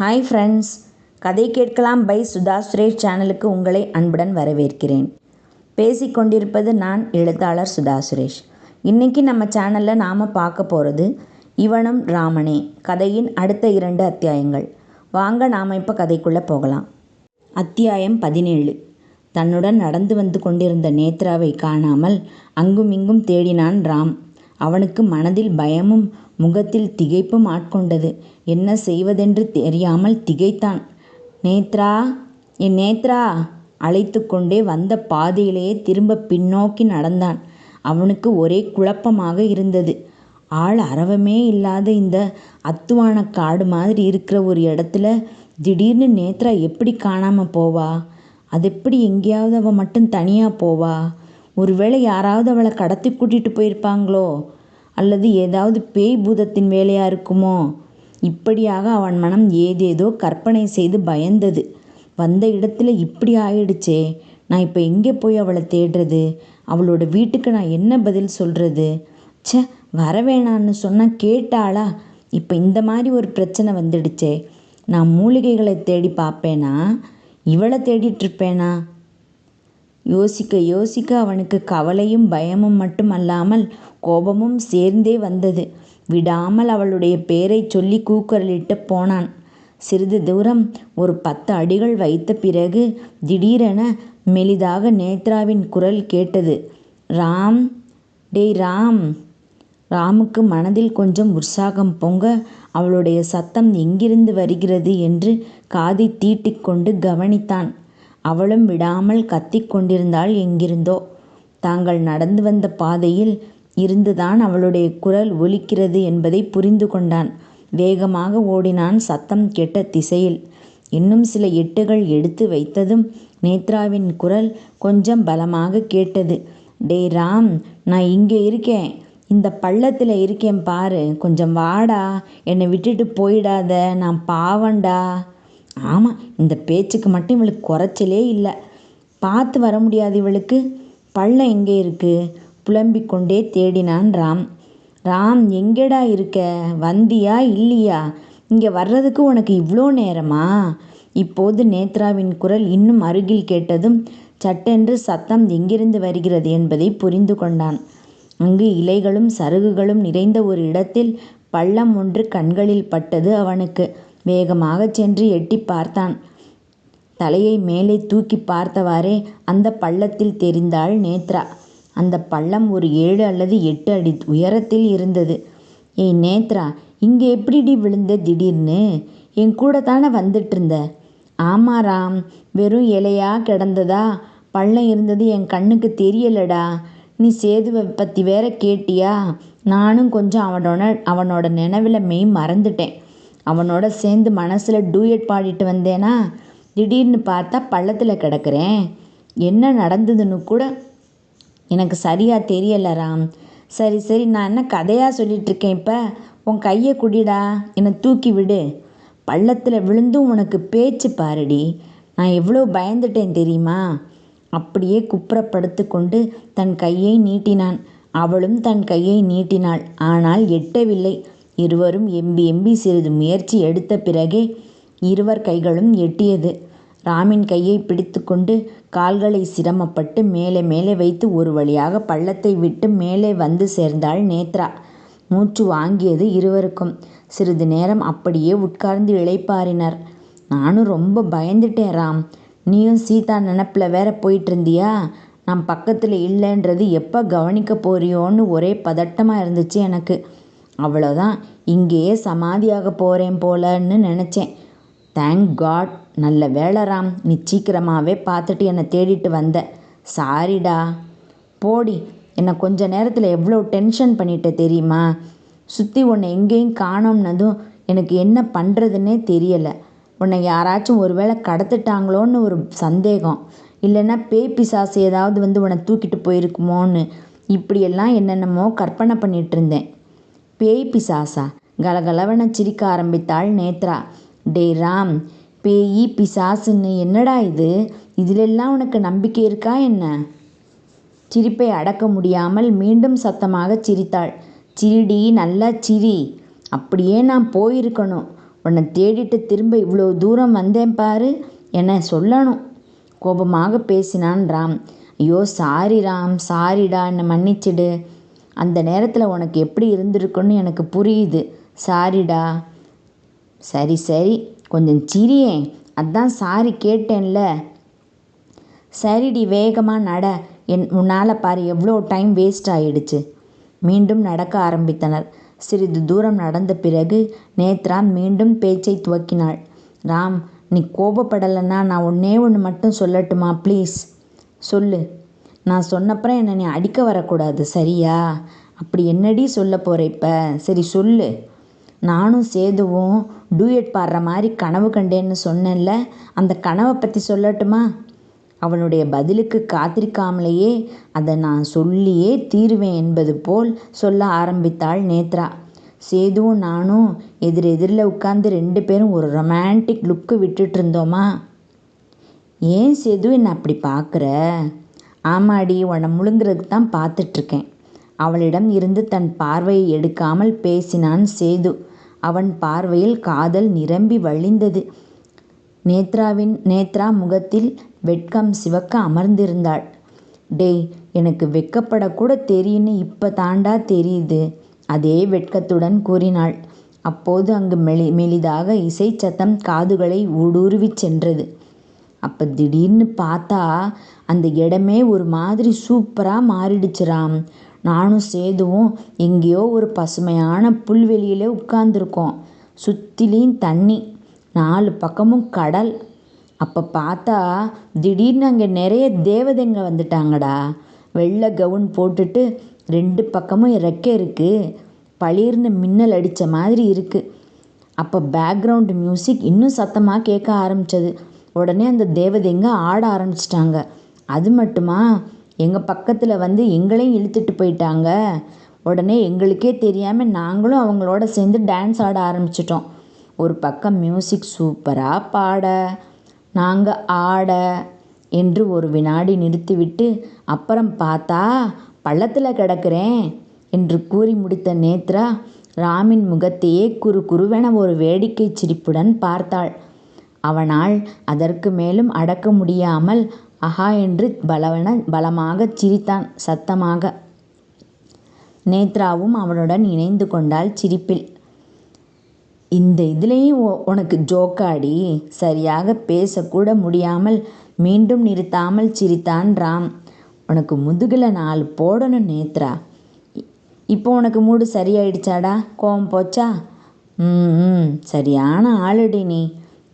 Hi friends, கதை கேட்கலாம் by Sudha Suresh சேனலுக்கு உங்களை அன்புடன் வரவேற்கிறேன். பேசிக்கொண்டிருப்பது நான் எழுத்தாளர் சுதா சுரேஷ். இன்றைக்கி நம்ம சேனலில் நாம் பார்க்க போகிறது இவனும் ராமனே கதையின் அடுத்த 2 அத்தியாயங்கள். வாங்க நாம் இப்போ கதைக்குள்ளே போகலாம். அத்தியாயம் 17. தன்னுடன் நடந்து வந்து கொண்டிருந்த நேத்ராவை காணாமல் அங்குமிங்கும் தேடினான் ராம். அவனுக்கு மனதில் பயமும் முகத்தில் திகைப்பும் ஆட்கொண்டது. என்ன செய்வதென்று தெரியாமல் திகைத்தான். நேத்ரா, என் நேத்ரா அழைத்து கொண்டே வந்த பாதையிலேயே திரும்ப பின்னோக்கி நடந்தான். அவனுக்கு ஒரே குழப்பமாக இருந்தது. ஆள் அரவமே இல்லாத இந்த அத்துவான காடு மாதிரி இருக்கிற ஒரு இடத்துல திடீர்னு நேத்ரா எப்படி காணாமல் போவா? அது எப்படி எங்கேயாவது அவள் மட்டும் தனியாக போவா? ஒருவேளை யாராவது அவளை கடத்தி கூட்டிகிட்டு போயிருப்பாங்களோ? அல்லது ஏதாவது பேய் பூதத்தின் வேலையாக இருக்குமோ? இப்படியாக அவன் மனம் ஏதேதோ கற்பனை செய்து பயந்தது. வந்த இடத்துல இப்படி ஆயிடுச்சே, நான் இப்போ எங்கே போய் அவளை தேடுறது? அவளோட வீட்டுக்கு நான் என்ன பதில் சொல்கிறது? வரவேணான்னு சொன்னால் கேட்டாளா? இப்போ இந்த மாதிரி ஒரு பிரச்சனை வந்துடுச்சே. நான் மூலிகைகளை தேடி பார்ப்பேனா, இவளை தேடிட்டுருப்பேனா? யோசிக்க யோசிக்க அவனுக்கு கவலையும் பயமும் மட்டும் அல்லாமல் கோபமும் சேர்ந்தே வந்தது. விடாமல் அவளுடைய பேரை சொல்லி கூக்குரலிட்டு போனான். சிறிது தூரம் ஒரு 10 அடிகள் வைத்த பிறகு திடீரென மெலிதாக நேத்ராவின் குரல் கேட்டது. ராம், டேய் ராம். ராமுக்கு மனதில் கொஞ்சம் உற்சாகம் பொங்க அவளுடைய சத்தம் எங்கிருந்து வருகிறது என்று காதை தீட்டிக்கொண்டு கவனித்தான். அவளும் விடாமல் கத்திக் கொண்டிருந்தாள் எங்கிருந்தோ. தாங்கள் நடந்து வந்த பாதையில் இருந்துதான் அவளுடைய குரல் ஒலிக்கிறது என்பதை புரிந்து கொண்டான். வேகமாக ஓடினான் சத்தம் கேட்ட திசையில். இன்னும் சில எட்டுகள் எடுத்து வைத்ததும் நேத்ராவின் குரல் கொஞ்சம் பலமாக கேட்டது. டேய் ராம், நான் இங்கே இருக்கேன், இந்த பள்ளத்தில் இருக்கேன் பாரு, கொஞ்சம் வாடா, என்னை விட்டுட்டு போயிடாத, நான் பாவண்டா. ஆமாம், இந்த பேச்சுக்கு மட்டும் இவளுக்கு குறைச்சலே இல்லை. பார்த்து வர முடியாது இவளுக்கு. பள்ளம் எங்கே இருக்கு? புலம்பிக்கொண்டே தேடினான் ராம். ராம், எங்கேடா இருக்க? வந்தியா இல்லையா? இங்கே வர்றதுக்கு உனக்கு இவ்வளோ நேரமா? இப்போது நேத்ராவின் குரல் இன்னும் அருகில் கேட்டதும் சட்டென்று சத்தம் எங்கிருந்து வருகிறது என்பதை புரிந்து கொண்டான். அங்கு இலைகளும் சருகுகளும் நிறைந்த ஒரு இடத்தில் பள்ளம் ஒன்று கண்களில் பட்டது அவனுக்கு. வேகமாக சென்று எட்டி பார்த்தான். தலையை மேலே தூக்கி பார்த்தவாறே அந்த பள்ளத்தில் தெரிந்தாள் நேத்ரா. அந்த பள்ளம் ஒரு 7 அல்லது 8 அடி உயரத்தில் இருந்தது. ஏய் நேத்ரா, இங்கே எப்படிடி விழுந்த திடீர்னு? என் கூட தானே வந்துட்டு இருந்த? ஆமா ராம், வெறும் இலையா கிடந்ததா? பள்ளம் இருந்தது என் கண்ணுக்கு தெரியலடா. நீ சேதுவை பற்றி வேற கேட்டியா? நானும் கொஞ்சம் அவனோட நினைவில் மெய் மறந்துட்டேன். அவனோட சேர்ந்து மனசில் டூயட் பாடிட்டு வந்தேனா, திடீர்னு பார்த்தா பள்ளத்தில் கிடக்கிறேன். என்ன நடந்ததுன்னு கூட எனக்கு சரியாக தெரியலை ராம். சரி சரி, நான் என்ன கதையாக சொல்லிகிட்ருக்கேன்? இப்போ உன் கையை குடிடா, என்னை தூக்கி விடு. பள்ளத்தில் விழுந்தும் உனக்கு பேச்சு பாருடி. நான் எவ்வளோ பயந்துட்டேன் தெரியுமா? அப்படியே குப்புறப்படுத்து கொண்டு தன் கையை நீட்டினான். அவளும் தன் கையை நீட்டினாள். ஆனால் எட்டவில்லை. இருவரும் எம்பி சிறிது முயற்சி எடுத்த பிறகே இருவர் கைகளும் எட்டியது. ராமின் கையை பிடித்து கொண்டு கால்களை சிரமப்பட்டு மேலே மேலே வைத்து ஒரு வழியாக பள்ளத்தை விட்டு மேலே வந்து சேர்ந்தாள் நேத்ரா. மூச்சு வாங்கியது இருவருக்கும். சிறிது நேரம் அப்படியே உட்கார்ந்து இளைப்பாறினர். நானும் ரொம்ப பயந்துட்டேன் ராம். நீயும் சீதா நினப்பில் வேற போயிட்டு இருந்தியா? நான் பக்கத்தில் இல்லைன்றது எப்போ கவனிக்க போறியோன்னு ஒரே பதட்டமாக இருந்துச்சு எனக்கு. அவ்வளோதான், இங்கேயே சமாதியாக போகிறேன் போலன்னு நினச்சேன். Thank God. நல்ல வேளை ராம், நீ சீக்கிரமாகவே பார்த்துட்டு என்னை தேடிட்டு வந்த. சாரிடா. போடி, என்னை கொஞ்ச நேரத்தில் எவ்வளோ டென்ஷன் பண்ணிட்ட தெரியுமா? சுற்றி உன்னை எங்கேயும் காணோம்னதும் எனக்கு என்ன பண்ணுறதுன்னே தெரியலை. உன்னை யாராச்சும் ஒரு வேளை கடத்திட்டாங்களோன்னு ஒரு சந்தேகம். இல்லைன்னா பேய் பிசாசு ஏதாவது வந்து உன்னை தூக்கிட்டு போயிருக்குமோன்னு இப்படியெல்லாம் என்னென்னமோ கற்பனை பண்ணிகிட்டு இருந்தேன். பேய் பிசாசா? கலகலவென சிரிக்க ஆரம்பித்தாள் நேத்ரா. டே ராம், பேயி பிசாசுன்னு என்னடா இது? இதிலெல்லாம் உனக்கு நம்பிக்கை இருக்கா என்ன? சிரிப்பை அடக்க முடியாமல் மீண்டும் சத்தமாக சிரித்தாள். சிரிடி, நல்லா சிரி. அப்படியே நான் போயிருக்கணும். உன்னை தேடிட்டு திரும்ப இவ்வளோ தூரம் வந்தேன் பாரு, என சொல்லணும் கோபமாக பேசினான் ராம். ஐயோ சாரி ராம், சாரிடா, என்னை மன்னிச்சிடு. அந்த நேரத்தில் உனக்கு எப்படி இருந்திருக்குன்னு எனக்கு புரியுது, சாரிடா. சரி சரி, கொஞ்சம் சிரியேன், அதான் சாரி கேட்டேன்ல. சரிடி, வேகமாக நட. உன்னால் பாரு எவ்வளோ டைம் வேஸ்ட் ஆயிடுச்சு. மீண்டும் நடக்க ஆரம்பித்தனர். சிறிது தூரம் நடந்த பிறகு நேத்ரா மீண்டும் பேச்சை துவக்கினாள். ராம், நீ கோபப்படலைன்னா நான் ஒன்றே ஒன்று மட்டும் சொல்லட்டுமா ப்ளீஸ்? சொல்லு. நான் சொன்னப்புறம் என்னை நீ அடிக்க வரக்கூடாது, சரியா? அப்படி என்னடி சொல்ல போகிற இப்போ? சரி சொல்லு. நானும் சேதுவும் டூயட் பாடுற மாதிரி கனவு கண்டேன்னு சொன்னேன்ல, அந்த கனவை பற்றி சொல்லட்டுமா? அவனுடைய பதிலுக்கு காத்திருக்காமலேயே அதை நான் சொல்லியே தீருவேன் என்பது போல் சொல்ல ஆரம்பித்தாள் நேத்ரா. சேதுவும் நானும் எதிரெதிரில் உட்காந்து 2 பேரும் ஒரு ரொமான்டிக் லுக்கு விட்டுட்டு இருந்தோமா? ஏன் சேது என்னை அப்படி பார்க்குற? ஆமாடி, உன்னை முழுங்குறதுக்கு தான் பார்த்துட்ருக்கேன். அவளிடம் இருந்து தன் பார்வையை எடுக்காமல் பேசினான் சேது. அவன் பார்வையில் காதல் நிரம்பி வழிந்தது. நேத்ரா முகத்தில் வெட்கம் சிவக்க அமர்ந்திருந்தாள். டேய், எனக்கு வெட்கப்படக்கூட தெரியுன்னு இப்போ தாண்டா தெரியுது, அதே வெட்கத்துடன் கூறினாள். அப்போது அங்கு மெலிதாக இசை சத்தம் காதுகளை ஊடுருவி சென்றது. அப்போ திடீர்னு பார்த்தா அந்த இடமே ஒரு மாதிரி சூப்பராக மாறிடுச்சுராம். நானும் சேதுவும் எங்கேயோ ஒரு பசுமையான புல்வெளியிலே உட்கார்ந்துருக்கோம். சுற்றிலையும் தண்ணி, 4 பக்கமும் கடல். அப்போ பார்த்தா திடீர்னு அங்கே நிறைய தேவதைங்க வந்துட்டாங்கடா. வெள்ளை கவுன் போட்டுட்டு 2 பக்கமும் ரெக்கை இருக்குது, பளிர்னு மின்னல் அடித்த மாதிரி இருக்குது. அப்போ பேக்ரவுண்டு மியூசிக் இன்னும் சத்தமாக கேட்க ஆரம்பித்தது. உடனே அந்த தேவதைங்க ஆட ஆரம்பிச்சிட்டாங்க. அது மட்டுமா, எங்கள் பக்கத்தில் வந்து எங்களையும் இழுத்துட்டு போயிட்டாங்க. உடனே எங்களுக்கே தெரியாமல் நாங்களும் அவங்களோட சேர்ந்து டான்ஸ் ஆட ஆரம்பிச்சிட்டோம். ஒரு பக்கம் மியூசிக் சூப்பராக பாட, நாங்கள் ஆட என்று ஒரு வினாடி நிறுத்திவிட்டு அப்புறம் பார்த்தா பள்ளத்தில் கிடக்கிறேன் என்று கூறி முடித்த நேத்ரா ராமின் முகத்தையே குறுவென ஒரு வேடிக்கை சிரிப்புடன் பார்த்தாள். அவனால் அதற்கு மேலும் அடக்க முடியாமல் ஆஹா என்று பலமாக சிரித்தான் சத்தமாக. நேத்ராவும் அவனுடன் இணைந்து கொண்டாள் சிரிப்பில். இந்த இதுலேயும் உனக்கு ஜோக்காடி? சரியாக பேசக்கூட முடியாமல் மீண்டும் நிறுத்தாமல் சிரித்தான் ராம். உனக்கு முதுகில் 4 போடணும் நேத்ரா. இப்போ உனக்கு மூடு சரியாயிடுச்சாடா? கோவம் போச்சா? சரியான ஆளுடி நீ.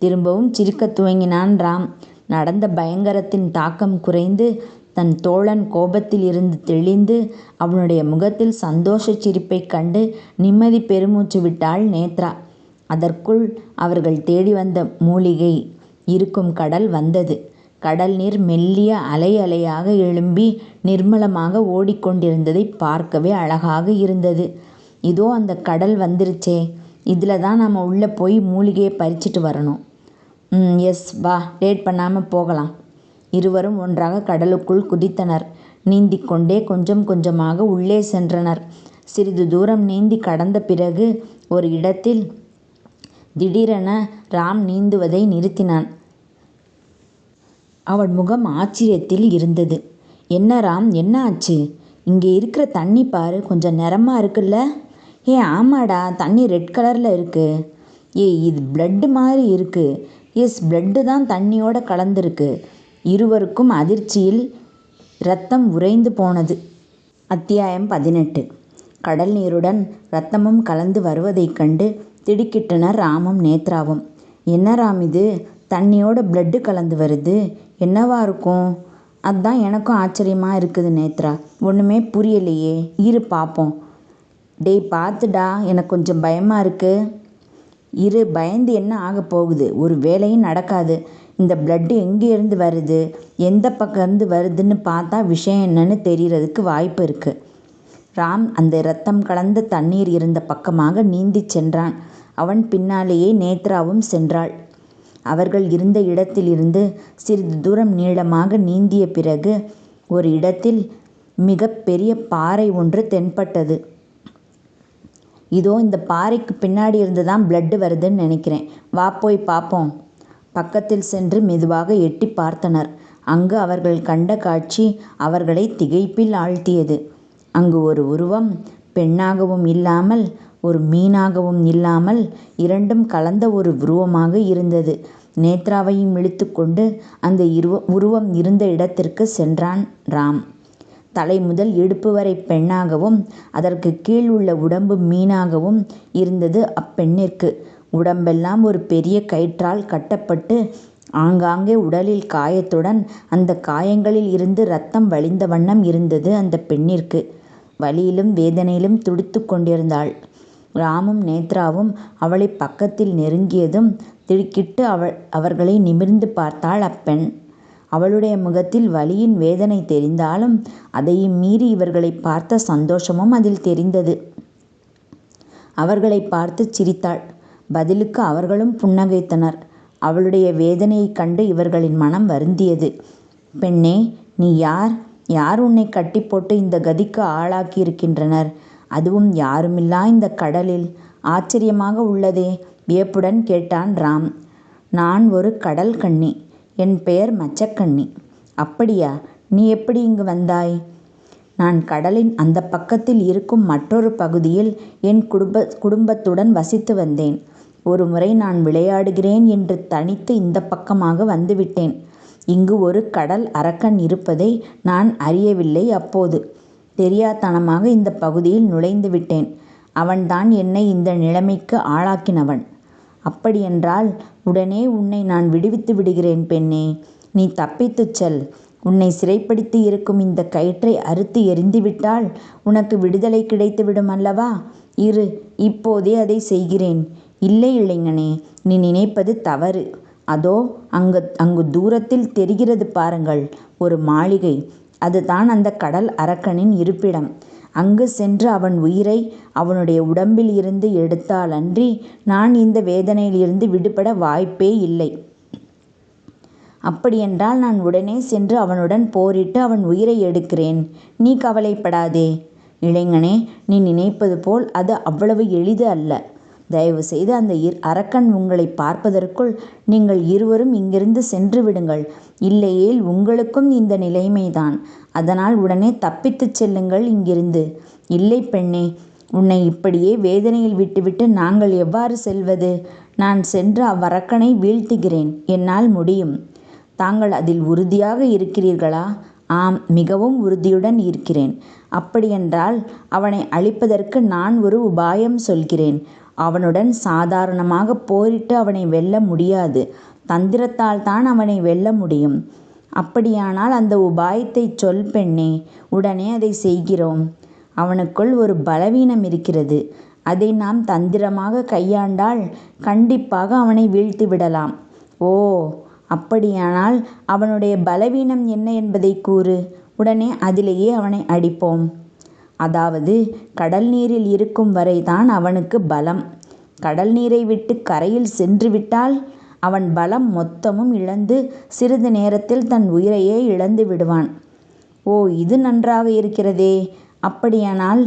திரும்பவும் சிரிக்க துவங்கினான் ராம். நடந்த பயங்கரத்தின் தாக்கம் குறைந்து தன் தோழன் கோபத்தில் இருந்து தெளிந்து அவனுடைய முகத்தில் சந்தோஷ சிரிப்பை கண்டு நிம்மதி பெருமூச்சு விட்டாள் நேத்ரா. அதற்குள் அவர்கள் தேடி வந்த மூலிகை இருக்கும் கடல் வந்தது. கடல் நீர் மெல்லிய அலை அலையாக எழும்பி நிர்மலமாக ஓடிக்கொண்டிருந்ததை பார்க்கவே அழகாக இருந்தது. இதோ அந்த கடல் வந்துருச்சே, இதில் தான் நம்ம உள்ளே போய் மூலிகையை பறிச்சிட்டு வரணும். எஸ், வா, லேட் பண்ணாமல் போகலாம். இருவரும் ஒன்றாக கடலுக்குள் குதித்தனர். நீந்திக்கொண்டே கொஞ்சம் கொஞ்சமாக உள்ளே சென்றனர். சிறிது தூரம் நீந்தி கடந்த பிறகு ஒரு இடத்தில் திடீரென ராம் நீந்துவதை நிறுத்தினான். அவன் முகம் ஆச்சரியத்தில் இருந்தது. என்ன ராம், என்ன ஆச்சு? இங்கே இருக்கிற தண்ணி பாரு, கொஞ்சம் நிறமாக இருக்குல்ல? ஆமாடா, தண்ணி ரெட் கலரில் இருக்குது. இது பிளட்டு மாதிரி இருக்குது. எஸ், பிளட்டு தான் தண்ணியோட கலந்துருக்கு. இருவருக்கும் அதிர்ச்சியில் இரத்தம் உறைந்து போனது. அத்தியாயம் 18. கடல் நீருடன் இரத்தமும் கலந்து வருவதைக் கண்டு திடுக்கிட்டனர் ராமும் நேத்ராவும். என்ன ராம் இது, தண்ணியோட பிளட்டு கலந்து வருது, என்னவா இருக்கும்? அதுதான் எனக்கும் ஆச்சரியமாக இருக்குது நேத்ரா, ஒன்றுமே புரியலையே. இரு பார்ப்போம். டேய் பார்த்துடா, எனக்கு கொஞ்சம் பயமாக இருக்குது. இரு, பயந்து என்ன ஆக போகுது? ஒரு வேலையும் நடக்காது. இந்த பிளட்டு எங்கேருந்து வருது, எந்த பக்கம்ருந்து வருதுன்னு பார்த்தா விஷயம் என்னன்னு தெரியறதுக்கு வாய்ப்பு இருக்குது. ராம் அந்த இரத்தம் கலந்த தண்ணீர் இருந்த பக்கமாக நீந்தி சென்றான். அவன் பின்னாலேயே நேத்ராவும் சென்றாள். அவர்கள் இருந்த இடத்திலிருந்து சிறிது தூரம் நீளமாக நீந்திய பிறகு ஒரு இடத்தில் மிக பெரிய பாறை ஒன்று தென்பட்டது. இதோ இந்த பாறைக்கு பின்னாடி இருந்து தான் பிளட்டு வருதுன்னு நினைக்கிறேன். வா போய் பார்ப்போம். பக்கத்தில் சென்று மெதுவாக எட்டி பார்த்தனர். அங்கு அவர்கள் கண்ட காட்சி அவர்களை திகைப்பில் ஆழ்த்தியது. அங்கு ஒரு உருவம் பெண்ணாகவும் இல்லாமல் ஒரு மீனாகவும் இல்லாமல் இரண்டும் கலந்த ஒரு உருவமாக இருந்தது. நேத்ராவையும் இழுத்து கொண்டு அந்த உருவம் இருந்த இடத்திற்கு சென்றான் ராம். தலை முதல் இடுப்பு வரை பெண்ணாகவும் அதற்கு கீழ் உள்ள உடம்பு மீனாகவும் இருந்தது அப்பெண்ணிற்கு. உடம்பெல்லாம் ஒரு பெரிய கயிற்றால் கட்டப்பட்டு ஆங்காங்கே உடலில் காயத்துடன் அந்த காயங்களில் இருந்து இரத்தம் வழிந்த வண்ணம் இருந்தது அந்த பெண்ணிற்கு. வலியிலும் வேதனையிலும் துடித்து கொண்டிருந்தாள். ராமும் நேத்ராவும் அவளை பக்கத்தில் நெருங்கியதும் திடுக்கிட்டு அவர்களை நிமிர்ந்து பார்த்தாள் அப்பெண். அவளுடைய முகத்தில் வலியின் வேதனை தெரிந்தாலும் அதையும் மீறி இவர்களை பார்த்த சந்தோஷமும் அதில் தெரிந்தது. அவர்களை பார்த்து சிரித்தாள். பதிலுக்கு அவர்களும் புன்னகைத்தனர். அவளுடைய வேதனையைக் கண்டு இவர்களின் மனம் வருந்தியது. பெண்ணே, நீ யார்? யார் உன்னை கட்டி போட்டு இந்த கதிக்கு ஆளாக்கியிருக்கின்றனர்? அதுவும் யாருமில்லா இந்த கடலில்? ஆச்சரியமாக உள்ளதே, வியப்புடன் கேட்டான் ராம். நான் ஒரு கடல் கன்னி. என் பெயர் மச்சக்கன்னி. அப்படியா? நீ எப்படி இங்கு வந்தாய்? நான் கடலின் அந்த பக்கத்தில் இருக்கும் மற்றொரு பகுதியில் என் குடும்பத்துடன் வசித்து வந்தேன். ஒரு முறை நான் விளையாடுகிறேன் என்று தனித்து இந்த பக்கமாக வந்துவிட்டேன். இங்கு ஒரு கடல் அரக்கன் இருப்பதை நான் அறியவில்லை. அப்போது தெரியாத்தனமாக இந்த பகுதியில் நுழைந்து விட்டேன். அவன்தான் என்னை இந்த நிலைமைக்கு ஆளாக்கினவன். அப்படியென்றால் உடனே உன்னை நான் விடுவித்து விடுகிறேன் பெண்ணே. நீ தப்பித்துச் செல். உன்னை சிறைப்படுத்தி இருக்கும் இந்த கயிற்றை அறுத்து எறிந்துவிட்டால் உனக்கு விடுதலை கிடைத்துவிடும் அல்லவா? இரு, இப்போதே அதை செய்கிறேன். இல்லை இளைஞனே, நீ நினைப்பது தவறு. அதோ அங்கு தூரத்தில் தெரிகிறது பாருங்கள், ஒரு மாளிகை. அதுதான் அந்த கடல் அரக்கனின் இருப்பிடம். அங்கு சென்று அவன் உயிரை அவனுடைய உடம்பில் இருந்து எடுத்தாலன்றி நான் இந்த வேதனையிலிருந்து விடுபட வாய்ப்பே இல்லை. அப்படியென்றால் நான் உடனே சென்று அவனுடன் போரிட்டு அவன் உயிரை எடுக்கிறேன். நீ கவலைப்படாதே. இளைஞனே, நீ நினைப்பது போல் அது அவ்வளவு எளிது அல்ல. தயவு செய்து அந்த அரக்கன் உங்களை பார்ப்பதற்குள் நீங்கள் இருவரும் இங்கிருந்து சென்று விடுங்கள். இல்லையேல் உங்களுக்கும் இந்த நிலைமைதான். அதனால் உடனே தப்பித்துச் செல்லுங்கள் இங்கிருந்து. இல்லை பெண்ணே, உன்னை இப்படியே வேதனையில் விட்டுவிட்டு நாங்கள் எவ்வாறு செல்வது? நான் சென்று அவ்வரக்கனை வீழ்த்துகிறேன். என்னால் முடியும். தாங்கள் அதில் உறுதியாக இருக்கிறீர்களா? ஆம், மிகவும் உறுதியுடன் இருக்கிறேன். அப்படியென்றால் அவனை அழிப்பதற்கு நான் ஒரு உபாயம் சொல்கிறேன். அவனுடன் சாதாரணமாக போரிட்டு அவனை வெல்ல முடியாது. தந்திரத்தால் தான் அவனை வெல்ல முடியும். அப்படியானால் அந்த உபாயத்தை சொல் பெண்ணே. உடனே அதை செய்கிறோம். அவனுக்குள் ஒரு பலவீனம் இருக்கிறது. அதை நாம் தந்திரமாக கையாண்டால் கண்டிப்பாக அவனை வீழ்த்தி விடலாம். ஓ, அப்படியானால் அவனுடைய பலவீனம் என்ன என்பதை கூறு. உடனே அதிலேயே அவனை அடிப்போம். அதாவது கடல் நீரில் இருக்கும் வரைதான் அவனுக்கு பலம். கடல் நீரை விட்டு கரையில் சென்று விட்டால் அவன் பலம் மொத்தமும் இழந்து சிறிது நேரத்தில் தன் உயிரையே இழந்து விடுவான். ஓ, இது நன்றாக இருக்கிறதே. அப்படியானால்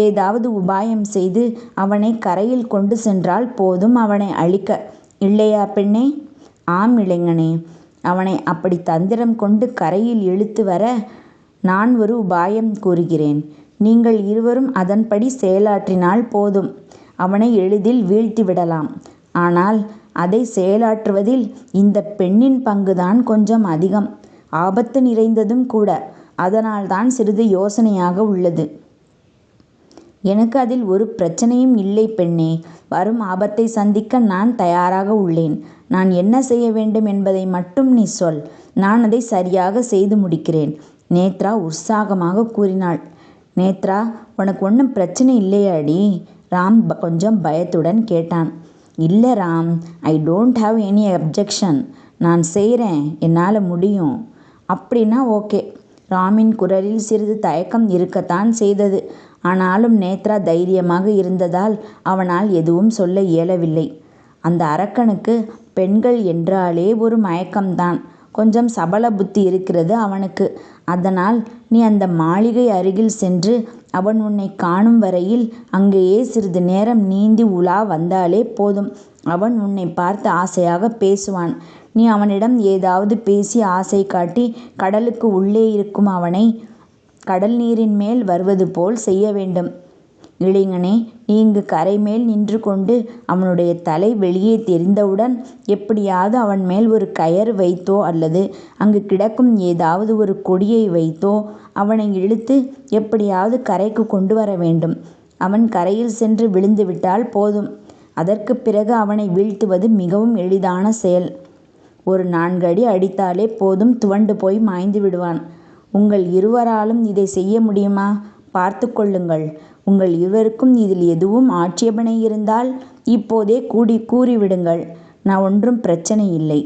ஏதாவது உபாயம் செய்து அவனை கரையில் கொண்டு சென்றால் போதும் அவனை அழிக்க. இல்லையா பெண்ணே? ஆம் இளைஞனே. அவனை அப்படி தந்திரம் கொண்டு கரையில் இழுத்து வர நான் ஒரு உபாயம் கூறுகிறேன். நீங்கள் இருவரும் அதன்படி செயலாற்றினால் போதும். அவனை எளிதில் வீழ்த்தி விடலாம். ஆனால் அதை செயலாற்றுவதில் இந்த பெண்ணின் பங்குதான் கொஞ்சம் அதிகம். ஆபத்து நிறைந்ததும் கூட. அதனால்தான் சிறிது யோசனையாக உள்ளது. எனக்கு அதில் ஒரு பிரச்சனையும் இல்லை பெண்ணே. வரும் ஆபத்தை சந்திக்க நான் தயாராக உள்ளேன். நான் என்ன செய்ய வேண்டும் என்பதை மட்டும் நீ சொல். நான் அதை சரியாக செய்து முடிக்கிறேன். நேத்ரா உற்சாகமாக கூறினாள். நேத்ரா, உனக்கு ஒன்றும் பிரச்சனை இல்லையாடி? ராம் கொஞ்சம் பயத்துடன் கேட்டான். இல்லை Ram, I don't have any objection. நான் செய்கிறேன், என்னால் முடியும். அப்படின்னா ஓகே. ராமின் குரலில் சிறிது தயக்கம் இருக்கத்தான் செய்தது. ஆனாலும் நேத்ரா தைரியமாக இருந்ததால் அவனால் எதுவும் சொல்ல இயலவில்லை. அந்த அரக்கனுக்கு பெண்கள் என்றாலே ஒரு மயக்கம்தான். கொஞ்சம் சபல புத்தி இருக்கிறது அவனுக்கு. அதனால் நீ அந்த மாளிகை அருகில் சென்று அவன் உன்னை காணும் வரையில் அங்கேயே சிறிது நேரம் நீந்தி உலா வந்தாலே போதும். அவன் உன்னை பார்த்து ஆசையாக பேசுவான். நீ அவனிடம் ஏதாவது பேசி ஆசை காட்டி கடலுக்கு உள்ளே இருக்கும் அவனை கடல் நீரின் மேல் வருவது போல் செய்ய வேண்டும். இளைஞனே, நீ இங்கு கரை மேல் நின்று கொண்டு அவனுடைய தலை வெளியே தெரிந்தவுடன் எப்படியாவது அவன் மேல் ஒரு கயறு வைத்தோ அல்லது அங்கு கிடக்கும் ஏதாவது ஒரு கொடியை வைத்தோ அவனை இழுத்து எப்படியாவது கரைக்கு கொண்டு வர வேண்டும். அவன் கரையில் சென்று விழுந்து விட்டால் போதும். அதற்கு பிறகு அவனை வீழ்த்துவது மிகவும் எளிதான செயல். ஒரு 4 அடி அடித்தாலே போதும், துவண்டு போய் மாய்ந்து விடுவான். உங்கள் இருவராலும் இதை செய்ய முடியுமா? பார்த்து கொள்ளுங்கள். உங்கள் இருவருக்கும் இதில் எதுவும் ஆட்சேபனை இருந்தால் இப்போதே கூறிவிடுங்கள். நான் ஒன்றும் பிரச்சனை இல்லை.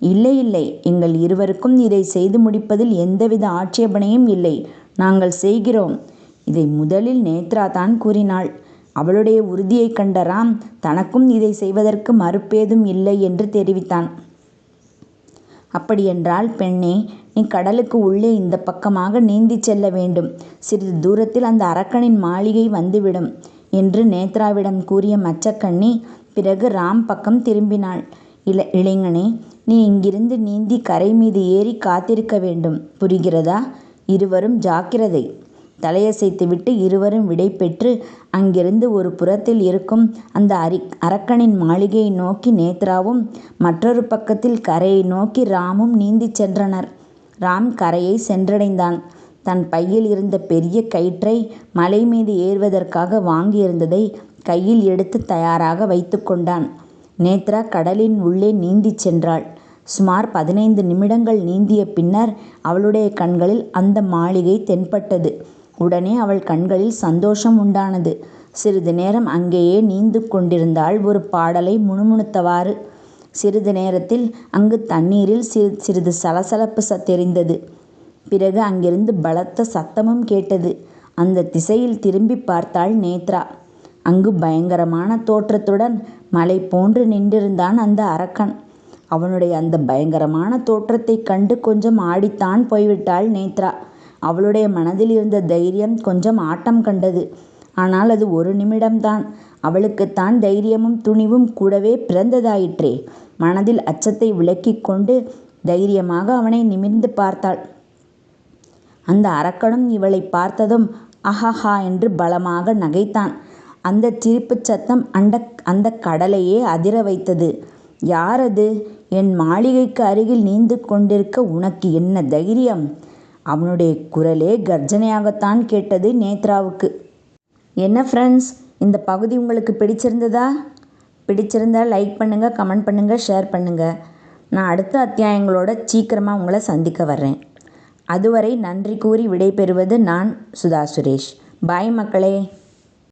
இல்லை இல்லை, எங்கள் இருவருக்கும் இதை செய்து முடிப்பதில் எந்தவித ஆட்சேபனையும் இல்லை. நாங்கள் செய்கிறோம். இதை முதலில் நேத்ரா தான் கூறினாள். அவளுடைய உறுதியை கண்ட ராம் தனக்கும் இதை செய்வதற்கு மறுப்பேதும் இல்லை என்று தெரிவித்தான். அப்படியென்றால் பெண்ணே, நீ கடலுக்கு உள்ளே இந்த பக்கமாக நீந்திச் செல்ல வேண்டும். சிறிது தூரத்தில் அந்த அரக்கனின் மாளிகை வந்துவிடும் என்று நேத்ராவிடம் கூறிய மச்சக்கண்ணி பிறகு ராம் பக்கம் திரும்பினாள். இளைஞனே, நீ இங்கிருந்து நீந்தி கரை மீது ஏறி காத்திருக்க வேண்டும். புரிகிறதா? இருவரும் ஜாக்கிரதை. தலையசைத்துவிட்டு இருவரும் விடை பெற்று அங்கிருந்து ஒரு புறத்தில் இருக்கும் அந்த அரக்கனின் மாளிகையை நோக்கி நேத்ராவும் மற்றொரு பக்கத்தில் கரையை நோக்கி ராமும் நீந்திச் சென்றனர். ராம் கரையை சென்றடைந்தான். தன் பையில் இருந்த பெரிய கயிற்றை மலை மீது ஏறுவதற்காக வாங்கியிருந்ததை கையில் எடுத்து தயாராக வைத்து கொண்டான். நேத்ரா கடலின் உள்ளே நீந்திச் சென்றாள். சுமார் 15 நிமிடங்கள் நீந்திய பின்னர் அவளுடைய கண்களில் அந்த மாளிகை தென்பட்டது. உடனே அவள் கண்களில் சந்தோஷம் உண்டானது. சிறிது நேரம் அங்கேயே நீந்து கொண்டிருந்தாள், ஒரு பாடலை முணுமுணுத்தவாறு. சிறிது நேரத்தில் அங்கு தண்ணீரில் சிறிது சலசலப்பு தெரிந்தது. பிறகு அங்கிருந்து பலத்த சத்தமும் கேட்டது. அந்த திசையில் திரும்பி பார்த்தாள் நேத்ரா. அங்கு பயங்கரமான தோற்றத்துடன் மலை போன்று நின்றிருந்தான் அந்த அரக்கன். அவனுடைய அந்த பயங்கரமான தோற்றத்தைக் கண்டு கொஞ்சம் ஆடித்தான் போய்விட்டாள் நேத்ரா. அவளுடைய மனதில் இருந்த தைரியம் கொஞ்சம் ஆட்டம் கண்டது. ஆனால் அது 1 நிமிடம்தான். அவளுக்குத்தான் தைரியமும் துணிவும் கூடவே பிறந்ததாயிற்றே. மனதில் அச்சத்தை விலக்கிக் கொண்டு தைரியமாக அவனை நிமிர்ந்து பார்த்தாள். அந்த அரக்கனும் இவளை பார்த்ததும் அஹஹா என்று பலமாக நகைத்தான். அந்த சிரிப்புச் சத்தம் அந்த கடலையே அதிர வைத்தது. யார் அது? என் மாளிகைக்கு அருகில் நீந்து கொண்டிருக்க உனக்கு என்ன தைரியம்? அவனுடைய குரலே கர்ஜனையாகத்தான் கேட்டது நேத்ராவுக்கு. என்ன ஃப்ரெண்ட்ஸ், இந்த பகுதி உங்களுக்கு பிடிச்சிருந்ததா? பிடிச்சிருந்தால் லைக் பண்ணுங்கள், கமெண்ட் பண்ணுங்கள், ஷேர் பண்ணுங்கள். நான் அடுத்த அத்தியாயங்களோட சீக்கிரமாக உங்களை சந்திக்க வர்றேன். அதுவரை நன்றி கூறி விடைபெறுவது நான் சுதா சுரேஷ். பாய் மக்களே.